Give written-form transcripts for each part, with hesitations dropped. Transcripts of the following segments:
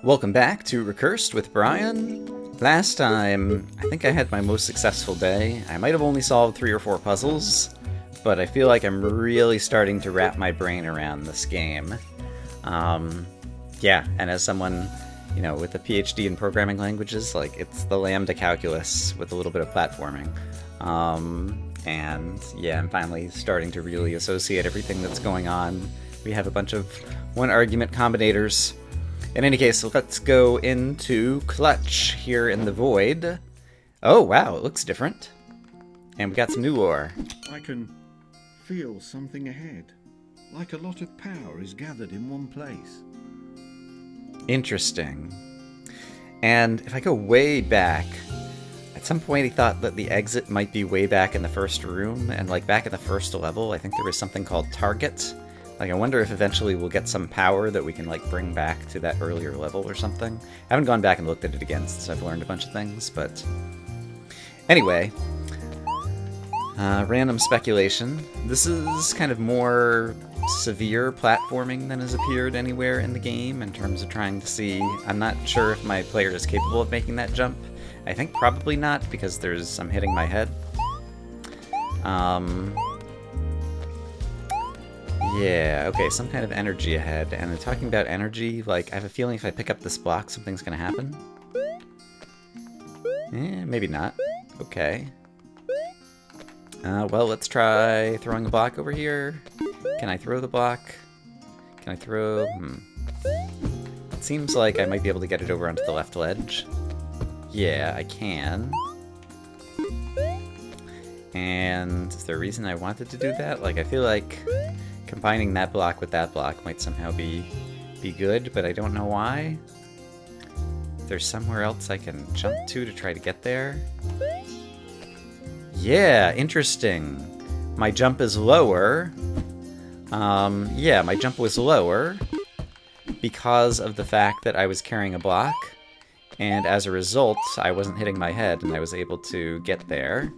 Welcome back to Recursed with Brian. Last time, I think I had my most successful day. I might have only solved 3 or 4 puzzles, but I feel like I'm really starting to wrap my brain around this game. Yeah, and as someone, with a PhD in programming languages, it's the lambda calculus with a little bit of platforming. And yeah, I'm finally starting to really associate everything that's going on. We have a bunch of one-argument combinators. In any case, let's go into Clutch here in the Void. Oh, wow, it looks different. And we got some new ore. I can feel something ahead, like a lot of power is gathered in one place. Interesting. And if I go way back, at some point he thought that the exit might be way back in the first room, and back at the first level, I think there was something called Target. I wonder if eventually we'll get some power that we can, bring back to that earlier level or something. I haven't gone back and looked at it again since I've learned a bunch of things, but... Anyway. Random speculation. This is kind of more severe platforming than has appeared anywhere in the game in terms of trying to see... I'm not sure if my player is capable of making that jump. I think probably not, because I'm hitting my head. Yeah, okay, some kind of energy ahead. And talking about energy, I have a feeling if I pick up this block, something's gonna happen. Maybe not. Okay. Well, let's try throwing a block over here. Can I throw the block? Can I throw... It seems like I might be able to get it over onto the left ledge. Yeah, I can. And is there a reason I wanted to do that? I feel like combining that block with that block might somehow be good, but I don't know why. If there's somewhere else I can jump to try to get there. Yeah, interesting. My jump is lower. Yeah, my jump was lower because of the fact that I was carrying a block, and as a result, I wasn't hitting my head, and I was able to get there.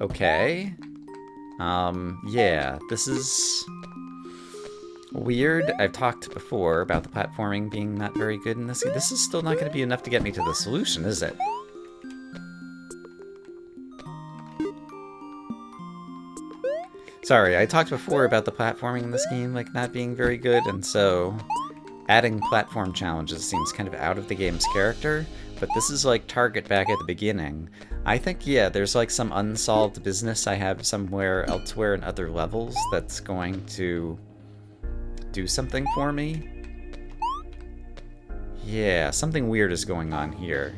Okay. Yeah, this is weird. I've talked before about the platforming being not very good in this. This is still not going to be enough to get me to the solution, is it? Sorry, I talked before about the platforming in this game, not being very good, and so adding platform challenges seems kind of out of the game's character, but this is Target back at the beginning. I think, yeah, there's some unsolved business I have somewhere elsewhere in other levels that's going to do something for me. Yeah, something weird is going on here.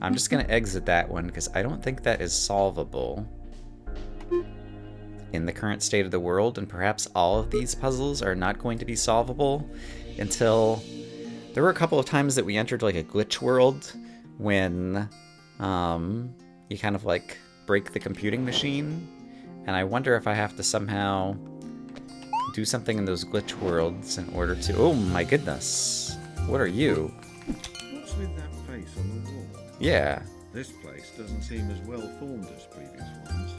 I'm just gonna exit that one because I don't think that is solvable in the current state of the world, and perhaps all of these puzzles are not going to be solvable until... There were a couple of times that we entered a glitch world when you kind of break the computing machine, and I wonder if I have to somehow do something in those glitch worlds in order to... Oh my goodness! What are you? What's with that face on the wall? Yeah. This place doesn't seem as well formed as previous ones.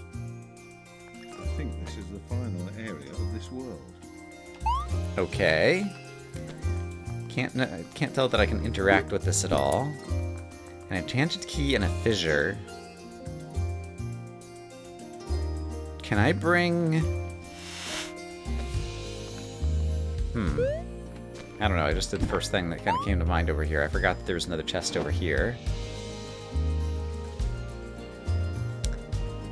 I think this is the final area of this world. Okay. Can't tell that I can interact with this at all. An enchanted key and a fissure. Can I bring... I don't know, I just did the first thing that kind of came to mind over here. I forgot that there was another chest over here.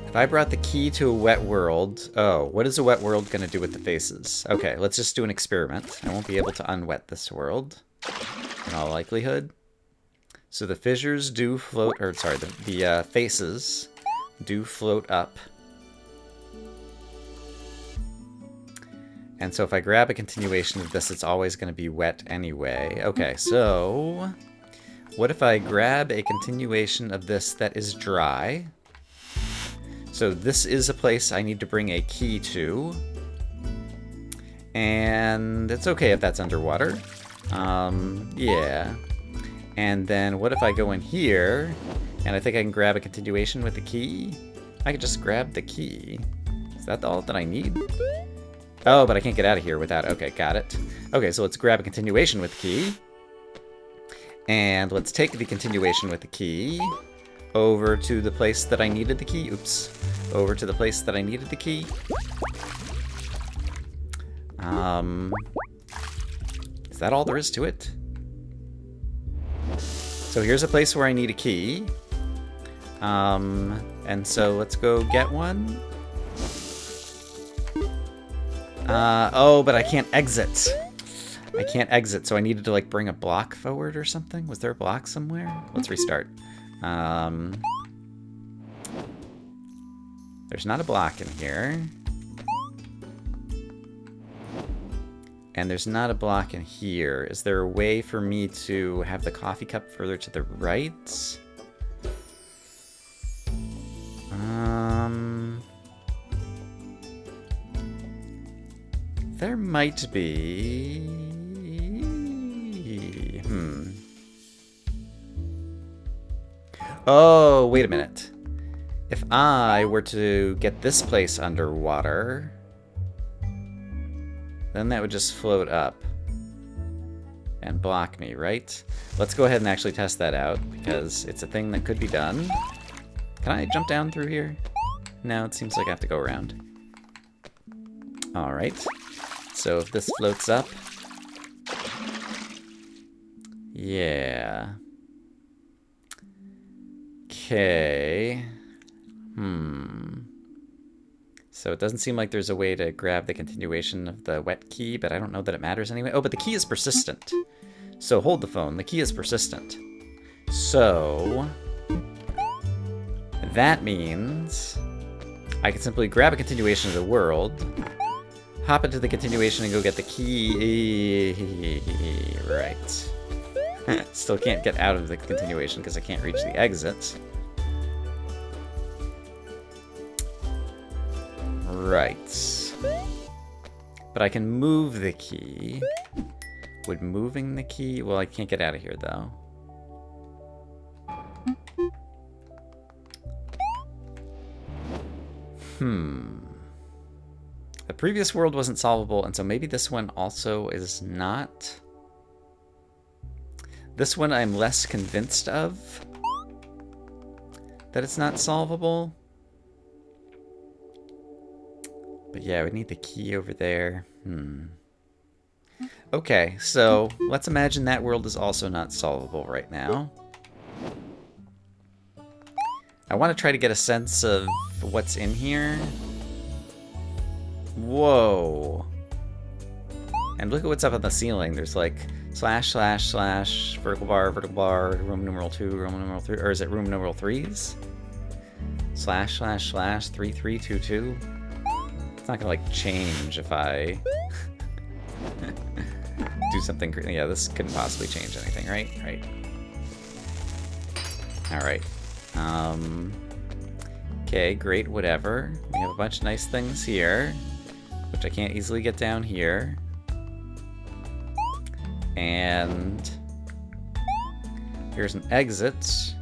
If I brought the key to a wet world... Oh, what is a wet world going to do with the faces? Okay, let's just do an experiment. I won't be able to unwet this world, in all likelihood. So the fissures do float... Or, sorry, the faces do float up. And so if I grab a continuation of this, it's always going to be wet anyway. Okay, so... What if I grab a continuation of this that is dry? So this is a place I need to bring a key to. And it's okay if that's underwater. Yeah. And then what if I go in here, and I think I can grab a continuation with the key? I could just grab the key. Is that all that I need? Oh, but I can't get out of here without... Okay, got it. Okay, so let's grab a continuation with the key. And let's take the continuation with the key over to the place that I needed the key. Oops. Over to the place that I needed the key. Is that all there is to it? So here's a place where I need a key. And so let's go get one. Oh, but I can't exit. I can't exit, so I needed to like bring a block forward or something. Was there a block somewhere? Let's restart. There's not a block in here. And there's not a block in here. Is there a way for me to have the coffee cup further to the right? There might be... Oh, wait a minute. If I were to get this place underwater, then that would just float up and block me, right? Let's go ahead and actually test that out, because it's a thing that could be done. Can I jump down through here? No, it seems like I have to go around. Alright. So if this floats up... Yeah. Okay. So it doesn't seem like there's a way to grab the continuation of the wet key, but I don't know that it matters anyway. Oh, but the key is persistent. So hold the phone. The key is persistent. So that means I can simply grab a continuation of the world, hop into the continuation and go get the key. Right. Still can't get out of the continuation because I can't reach the exit. Right. But I can move the key. Would moving the key... Well, I can't get out of here, though. The previous world wasn't solvable, and so maybe this one also is not. This one I'm less convinced of that it's not solvable. But yeah, we need the key over there. Okay, so let's imagine that world is also not solvable right now. I want to try to get a sense of what's in here. Whoa. And look at what's up on the ceiling. There's like slash, slash, slash, vertical bar, room numeral 2, room numeral 3, or is it room numeral 3s? Slash, slash, slash, 3322. It's not gonna like change if I do something. Yeah, this couldn't possibly change anything, right? Right. Alright. Okay, great, whatever. We have a bunch of nice things here, which I can't easily get down here. And here's an exit,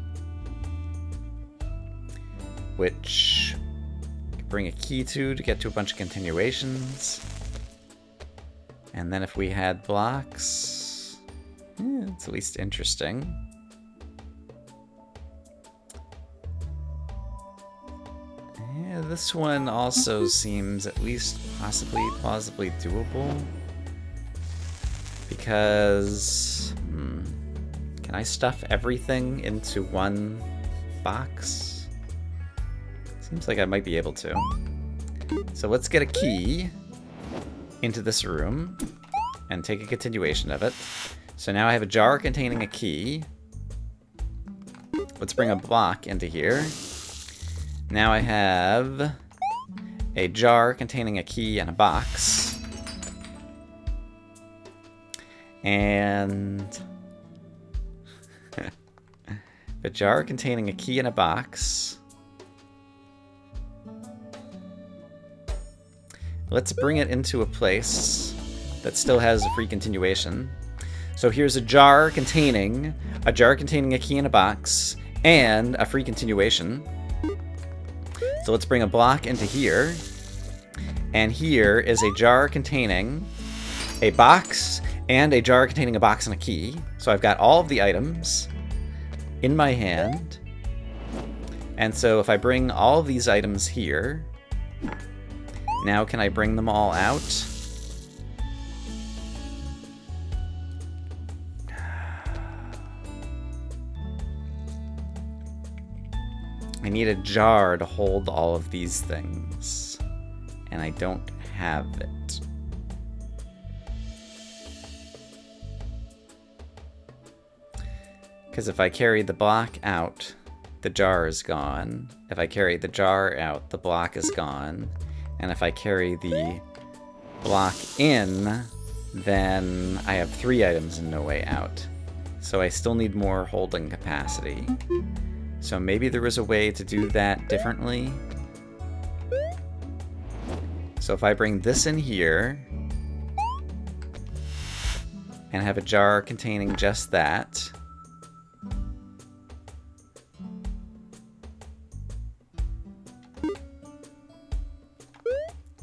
which I can bring a key to get to a bunch of continuations. And then if we had blocks, it's at least interesting. Yeah, this one also seems at least plausibly doable. Because, can I stuff everything into one box? Seems like I might be able to. So let's get a key into this room and take a continuation of it. So now I have a jar containing a key. Let's bring a block into here. Now I have a jar containing a key and a box. And a jar containing a key and a box. Let's bring it into a place that still has a free continuation. So here's a jar containing a key and a box and a free continuation. So let's bring a block into here. And here is a jar containing a box and a jar containing a box and a key. So I've got all of the items in my hand. And so if I bring all of these items here, now can I bring them all out? I need a jar to hold all of these things, and I don't have it. Because if I carry the block out, the jar is gone. If I carry the jar out, the block is gone. And if I carry the block in, then I have 3 items and no way out. So I still need more holding capacity. So maybe there was a way to do that differently. So if I bring this in here and have a jar containing just that,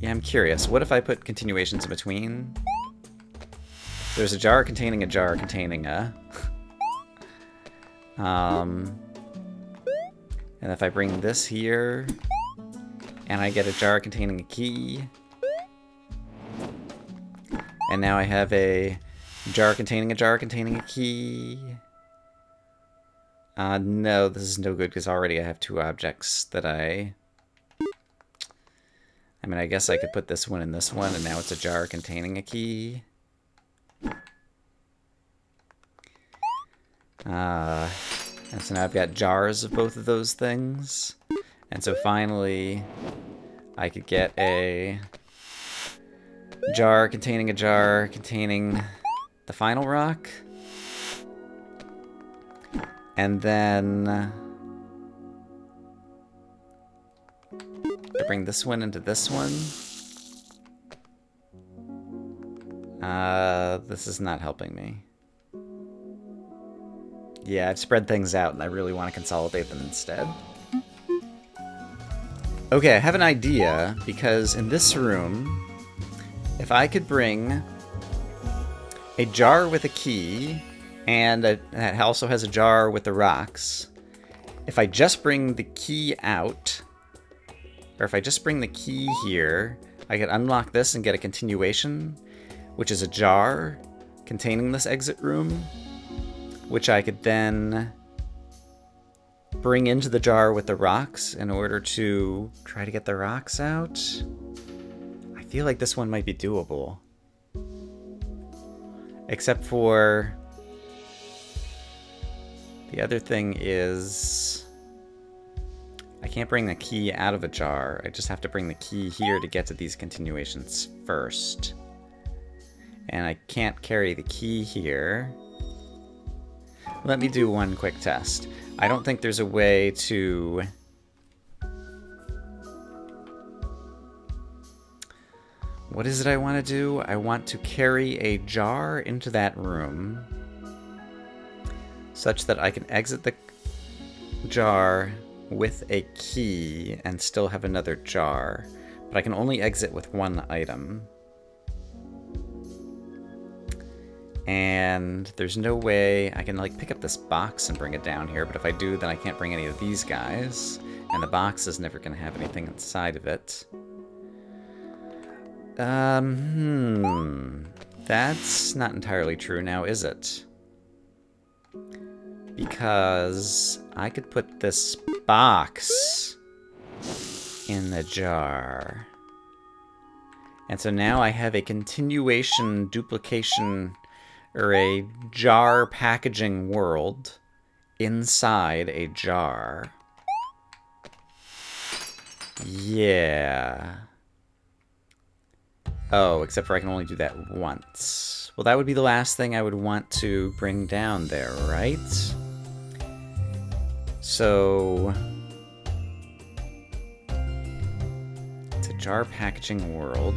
yeah, I'm curious. What if I put continuations in between? There's a jar containing a... And if I bring this here, and I get a jar containing a key, and now I have a jar containing a key. No, this is no good because already I have 2 objects that I mean, I guess I could put this one in this one, and now it's a jar containing a key. And so now I've got jars of both of those things. And so finally, I could get a jar containing the final rock. And then I bring this one into this one. This is not helping me. Yeah, I've spread things out, and I really want to consolidate them instead. Okay, I have an idea, because in this room, if I could bring a jar with a key, and that also has a jar with the rocks, if I just bring the key out, or if I just bring the key here, I could unlock this and get a continuation, which is a jar containing this exit room, which I could then bring into the jar with the rocks in order to try to get the rocks out. I feel like this one might be doable. Except for the other thing is I can't bring the key out of a jar. I just have to bring the key here to get to these continuations first. And I can't carry the key here. Let me do one quick test. I don't think there's a way to... What is it I want to do? I want to carry a jar into that room such that I can exit the jar with a key and still have another jar. But I can only exit with one item. And there's no way I can like pick up this box and bring it down here, but if I do, then I can't bring any of these guys, and the box is never going to have anything inside of it. That's not entirely true now, is it? Because I could put this box in the jar. And so now I have a continuation duplication, or a jar packaging world inside a jar. Yeah. Oh, except for I can only do that once. Well, that would be the last thing I would want to bring down there, right? So... it's a jar packaging world.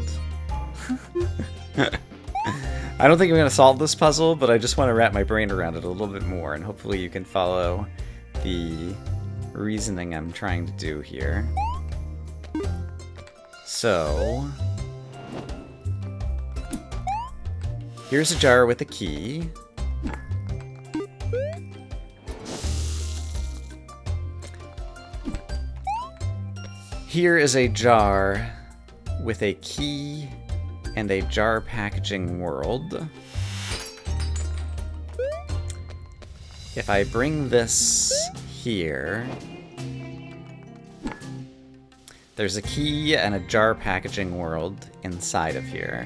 I don't think I'm going to solve this puzzle, but I just want to wrap my brain around it a little bit more, and hopefully you can follow the reasoning I'm trying to do here. So... Here's a jar with a key. Here is a jar with a key and a jar packaging world. If I bring this here, there's a key and a jar packaging world inside of here.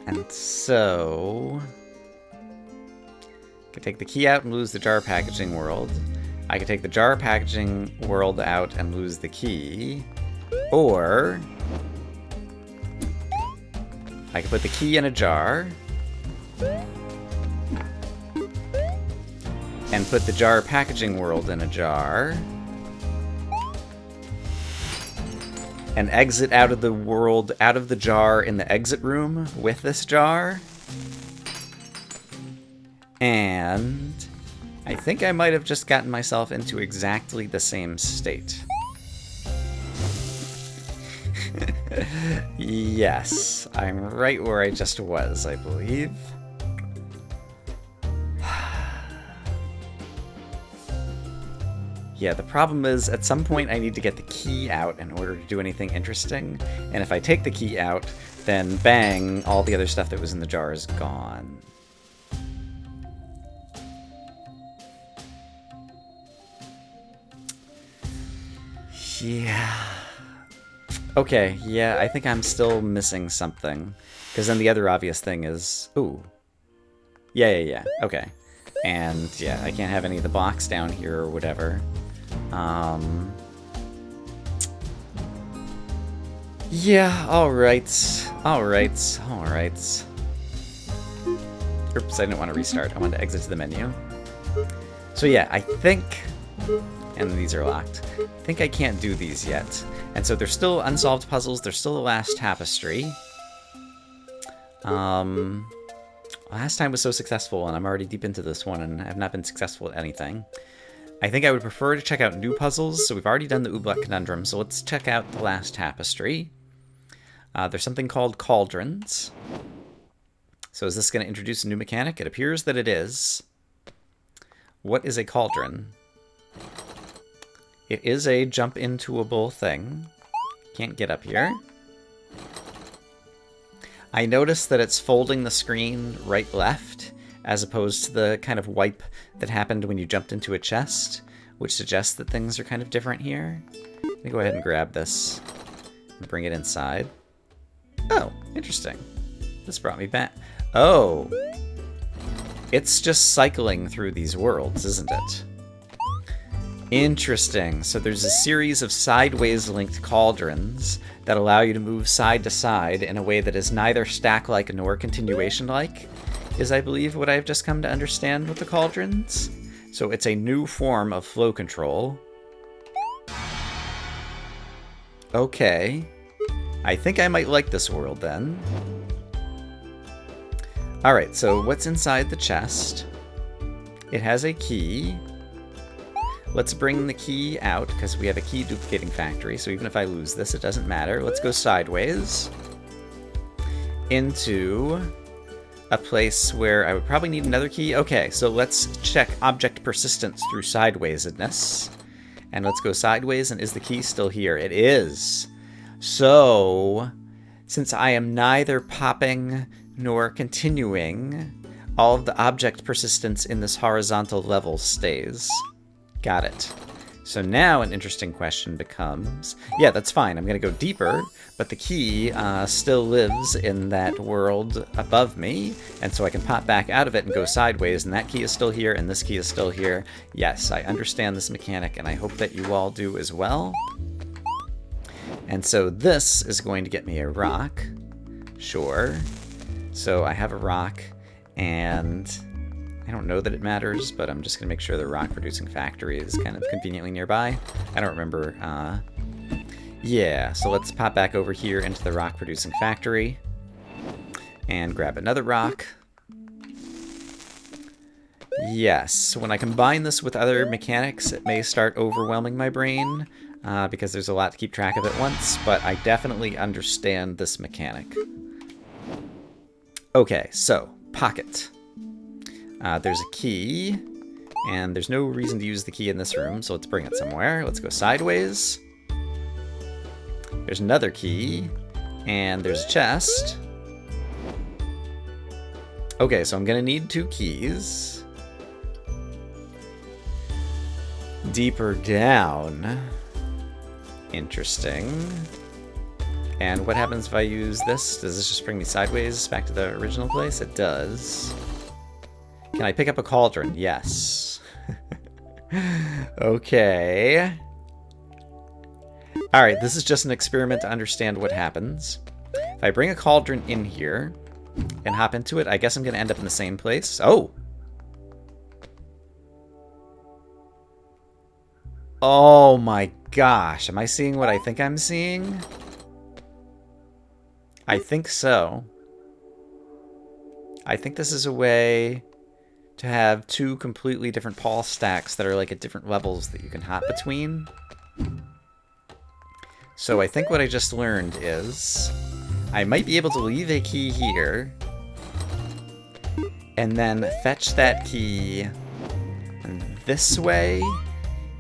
And so I could take the key out and lose the jar packaging world. I could take the jar packaging world out and lose the key. Or I could put the key in a jar and put the jar packaging world in a jar and exit out of the world, out of the jar in the exit room with this jar. And I think I might have just gotten myself into exactly the same state. Yes, I'm right where I just was, I believe. Yeah, the problem is, at some point I need to get the key out in order to do anything interesting. And if I take the key out, then bang, all the other stuff that was in the jar is gone. Yeah. Okay, yeah, I think I'm still missing something. Because then the other obvious thing is... Ooh. Yeah. Okay. And, yeah, I can't have any of the blocks down here or whatever. Yeah, alright. Oops, I didn't want to restart. I wanted to exit to the menu. So yeah, I think... And these are locked. I think I can't do these yet. And so there's still unsolved puzzles. There's still the last tapestry. Last time was so successful, and I'm already deep into this one, and I've not been successful at anything. I think I would prefer to check out new puzzles, so we've already done the Oobleck Conundrum, so let's check out the last tapestry. There's something called cauldrons. So is this going to introduce a new mechanic? It appears that it is. What is a cauldron? It is a jump-intoable thing. Can't get up here. I noticed that it's folding the screen right-left, as opposed to the kind of wipe that happened when you jumped into a chest, which suggests that things are kind of different here. I'm going to go ahead and grab this and bring it inside. Oh, interesting. This brought me back. Oh! It's just cycling through these worlds, isn't it? Interesting. So there's a series of sideways linked cauldrons that allow you to move side to side in a way that is neither stack-like nor continuation-like, is I believe what I've just come to understand with the cauldrons. So it's a new form of flow control. Okay. I think I might like this world then. Alright, so what's inside the chest? It has a key. Let's bring the key out, because we have a key duplicating factory, so even if I lose this, it doesn't matter. Let's go sideways into a place where I would probably need another key. Okay, so let's check object persistence through sidewaysedness. And let's go sideways, and is the key still here? It is. So, since I am neither popping nor continuing, all of the object persistence in this horizontal level stays. Got it. So now an interesting question becomes, yeah, that's fine. I'm going to go deeper, but the key still lives in that world above me, and so I can pop back out of it and go sideways, and that key is still here, and this key is still here. Yes, I understand this mechanic, and I hope that you all do as well. And so this is going to get me a rock. Sure. So I have a rock, and I don't know that it matters, but I'm just going to make sure the rock-producing factory is kind of conveniently nearby. I don't remember. Yeah, so let's pop back over here into the rock-producing factory and grab another rock. Yes, when I combine this with other mechanics, it may start overwhelming my brain, because there's a lot to keep track of at once, but I definitely understand this mechanic. Okay, so, pocket. There's a key, and there's no reason to use the key in this room, so let's bring it somewhere. Let's go sideways. There's another key, and there's a chest. Okay, so I'm gonna need 2 keys. Deeper down. Interesting. And what happens if I use this? Does this just bring me sideways back to the original place? It does. Can I pick up a cauldron? Yes. Okay. Alright, this is just an experiment to understand what happens. If I bring a cauldron in here and hop into it, I guess I'm going to end up in the same place. Oh! Oh my gosh. Am I seeing what I think I'm seeing? I think so. I think this is a way to have 2 completely different Paul stacks that are like at different levels that you can hop between. So I think what I just learned is I might be able to leave a key here and then fetch that key this way,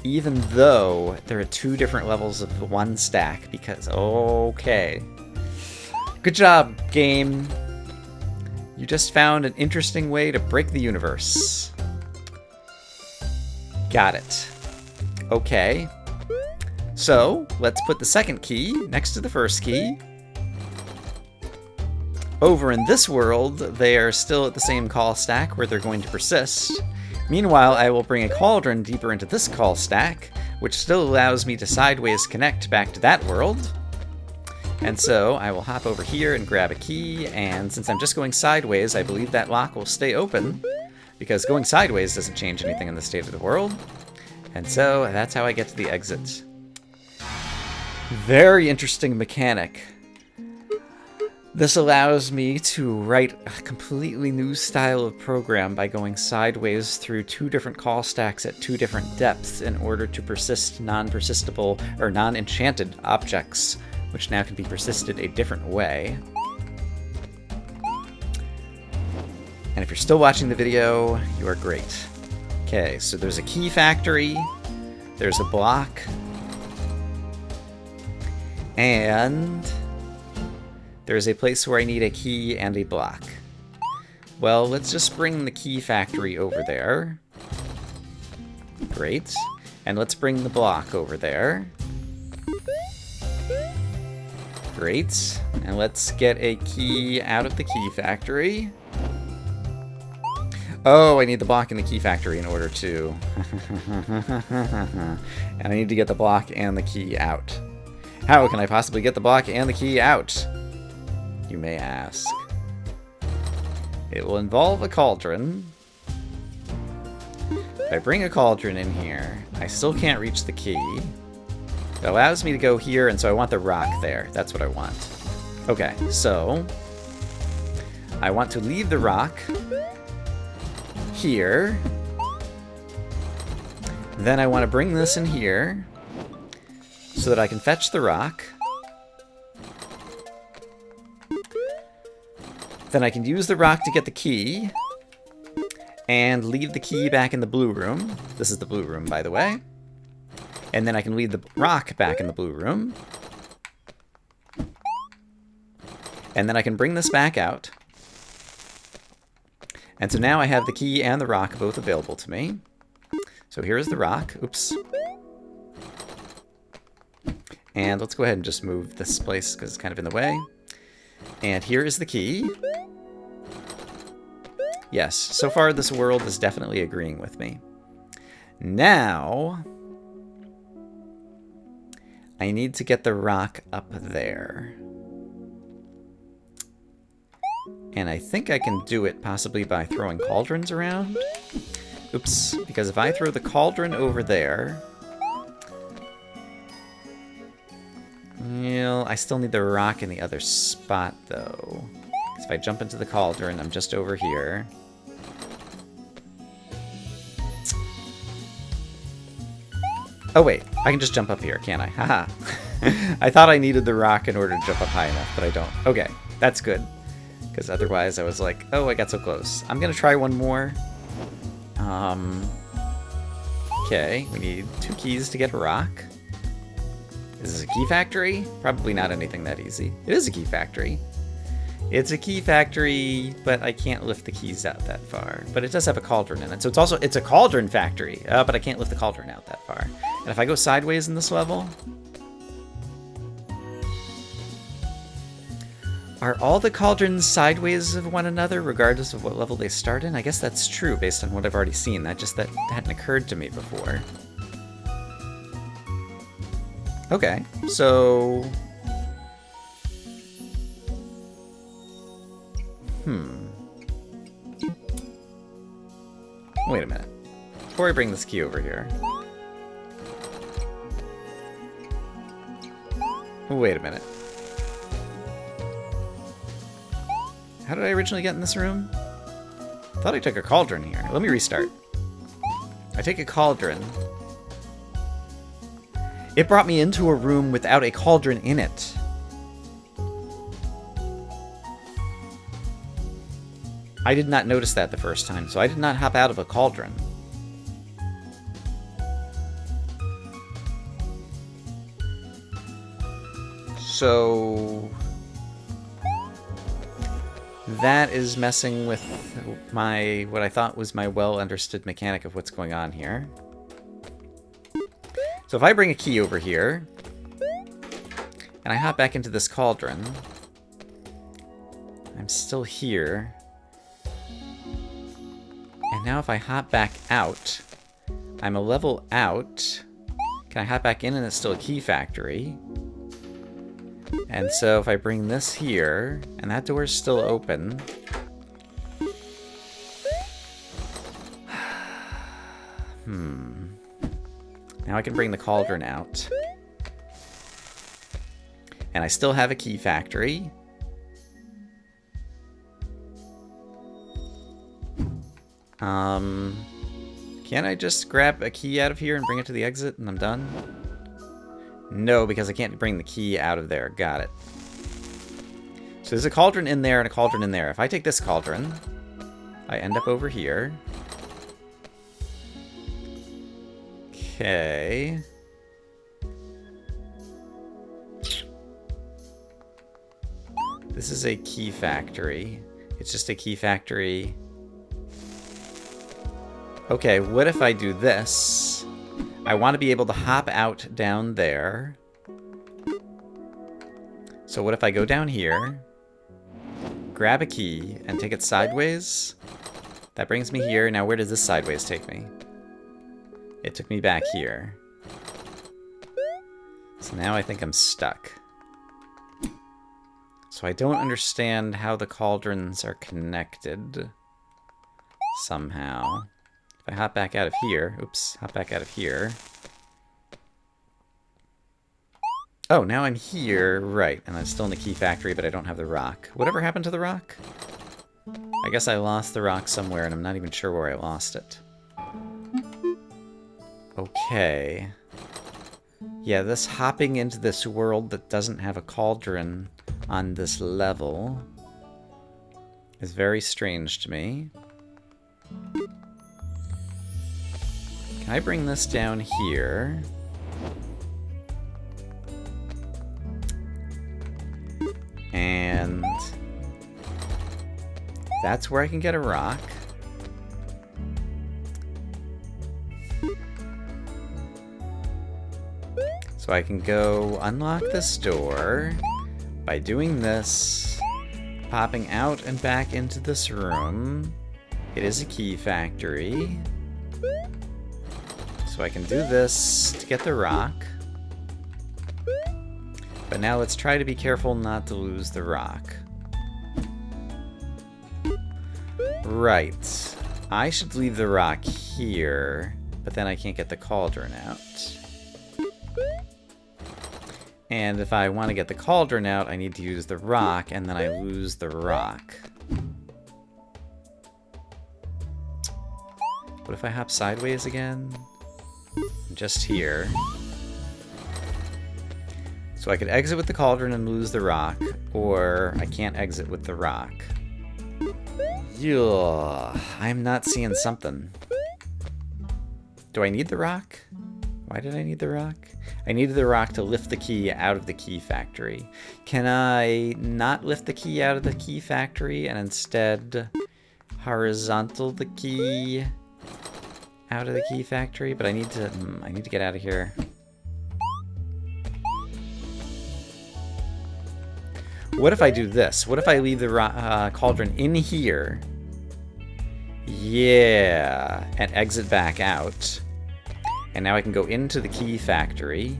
even though there are 2 different levels of one stack, because, okay. Good job, game. You just found an interesting way to break the universe. Got it. Okay. So, let's put the second key next to the first key. Over in this world, they are still at the same call stack where they're going to persist. Meanwhile, I will bring a cauldron deeper into this call stack, which still allows me to sideways connect back to that world. And so I will hop over here and grab a key, and since I'm just going sideways, I believe that lock will stay open, because going sideways doesn't change anything in the state of the world. And so that's how I get to the exit. Very interesting mechanic. This allows me to write a completely new style of program by going sideways through 2 different call stacks at 2 different depths in order to persist non-persistable or non-enchanted objects, which now can be persisted a different way. And if you're still watching the video, you are great. Okay, so there's a key factory, there's a block, and there's a place where I need a key and a block. Well, let's just bring the key factory over there. Great. And let's bring the block over there. Great. And let's get a key out of the key factory. Oh, I need the block in the key factory in order to... And I need to get the block and the key out. How can I possibly get the block and the key out? You may ask. It will involve a cauldron. If I bring a cauldron in here, I still can't reach the key. It allows me to go here, and so I want the rock there. That's what I want. Okay, so I want to leave the rock here. Then I want to bring this in here so that I can fetch the rock. Then I can use the rock to get the key and leave the key back in the blue room. This is the blue room, by the way. And then I can leave the rock back in the blue room. And then I can bring this back out. And so now I have the key and the rock both available to me. So here's the rock. Oops. And let's go ahead and just move this place because it's kind of in the way. And here is the key. Yes, so far this world is definitely agreeing with me. Now, I need to get the rock up there. And I think I can do it possibly by throwing cauldrons around. Oops, because if I throw the cauldron over there... Well, I still need the rock in the other spot, though. If I jump into the cauldron, I'm just over here. Oh wait, I can just jump up here, can't I? Haha. I thought I needed the rock in order to jump up high enough, but I don't. Okay, that's good. Because otherwise I was like, oh, I got so close. I'm gonna try one more. Okay, we need 2 keys to get a rock. Is this a key factory? Probably not anything that easy. It is a key factory. It's a key factory, but I can't lift the keys out that far. But it does have a cauldron in it, so it's a cauldron factory. But I can't lift the cauldron out that far. And if I go sideways in this level, are all the cauldrons sideways of one another, regardless of what level they start in? I guess that's true based on what I've already seen. That hadn't occurred to me before. Okay, so wait a minute. Before I bring this key over here. Wait a minute. How did I originally get in this room? I thought I took a cauldron here. Let me restart. I take a cauldron. It brought me into a room without a cauldron in it. I did not notice that the first time, so I did not hop out of a cauldron. So that is messing with what I thought was my well-understood mechanic of what's going on here. So if I bring a key over here, and I hop back into this cauldron, I'm still here. And now if I hop back out, I'm a level out. Can I hop back in and it's still a key factory? And so if I bring this here, and that door is still open. Now I can bring the cauldron out. And I still have a key factory. Can I just grab a key out of here and bring it to the exit and I'm done? No, because I can't bring the key out of there. Got it. So there's a cauldron in there and a cauldron in there. If I take this cauldron, I end up over here. Okay. This is a key factory. It's just a key factory. Okay, what if I do this? I want to be able to hop out down there. So what if I go down here, grab a key, and take it sideways? That brings me here. Now where does this sideways take me? It took me back here. So now I think I'm stuck. So I don't understand how the cauldrons are connected somehow. If I hop back out of here, oops, hop back out of here. Oh, now I'm here, right, and I'm still in the key factory, but I don't have the rock. Whatever happened to the rock? I guess I lost the rock somewhere, and I'm not even sure where I lost it. Okay. Yeah, this hopping into this world that doesn't have a cauldron on this level is very strange to me. Can I bring this down here? And that's where I can get a rock. So I can go unlock this door by doing this, popping out and back into this room. It is a key factory. So I can do this to get the rock. But now let's try to be careful not to lose the rock. Right. I should leave the rock here, but then I can't get the cauldron out. And if I want to get the cauldron out, I need to use the rock, and then I lose the rock. What if I hop sideways again? Just here. So I could exit with the cauldron and lose the rock, or I can't exit with the rock. Yeah, I'm not seeing something. Do I need the rock? Why did I need the rock? I needed the rock to lift the key out of the key factory. Can I not lift the key out of the key factory and instead horizontal the key out of the key factory? But I need to get out of here. What if I do this? What if I leave the cauldron in here? Yeah, and exit back out. And now I can go into the key factory.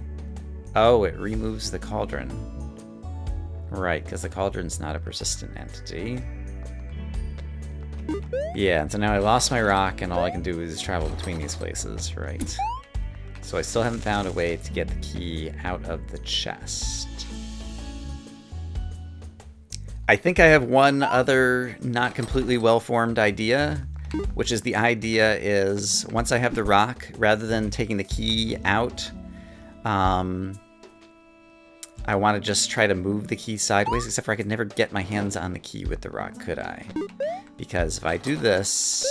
Oh, it removes the cauldron. Right, because the cauldron's not a persistent entity. Yeah, and so now I lost my rock, and all I can do is travel between these places, right? So I still haven't found a way to get the key out of the chest. I think I have one other not completely well-formed idea, which is the idea is once I have the rock, rather than taking the key out, I want to just try to move the key sideways, except for I could never get my hands on the key with the rock, could I? Because if I do this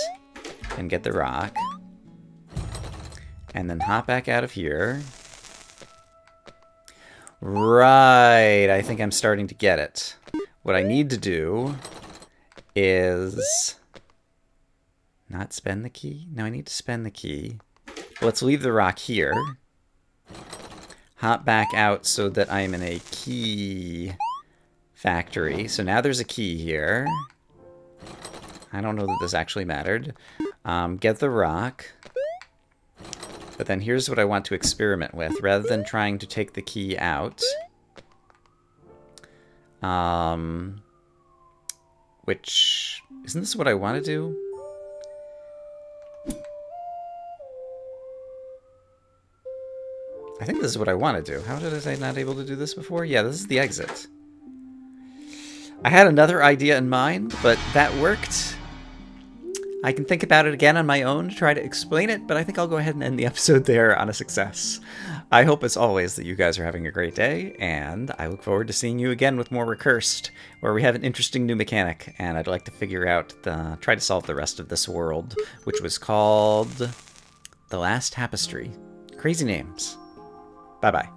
and get the rock, and then hop back out of here, right, I think I'm starting to get it. What I need to do is not spend the key. No, I need to spend the key. Let's leave the rock here. Hop back out so that I'm in a key factory. So now there's a key here. I don't know that this actually mattered. Get the rock. But then here's what I want to experiment with. Rather than trying to take the key out... which, isn't this what I want to do? I think this is what I want to do. How did I not able to do this before? Yeah, this is the exit. I had another idea in mind, but that worked. I can think about it again on my own to try to explain it, but I think I'll go ahead and end the episode there on a success. I hope, as always, that you guys are having a great day, and I look forward to seeing you again with more Recursed, where we have an interesting new mechanic, and I'd like to figure out, try to solve the rest of this world, which was called The Last Tapestry. Crazy names. Bye-bye.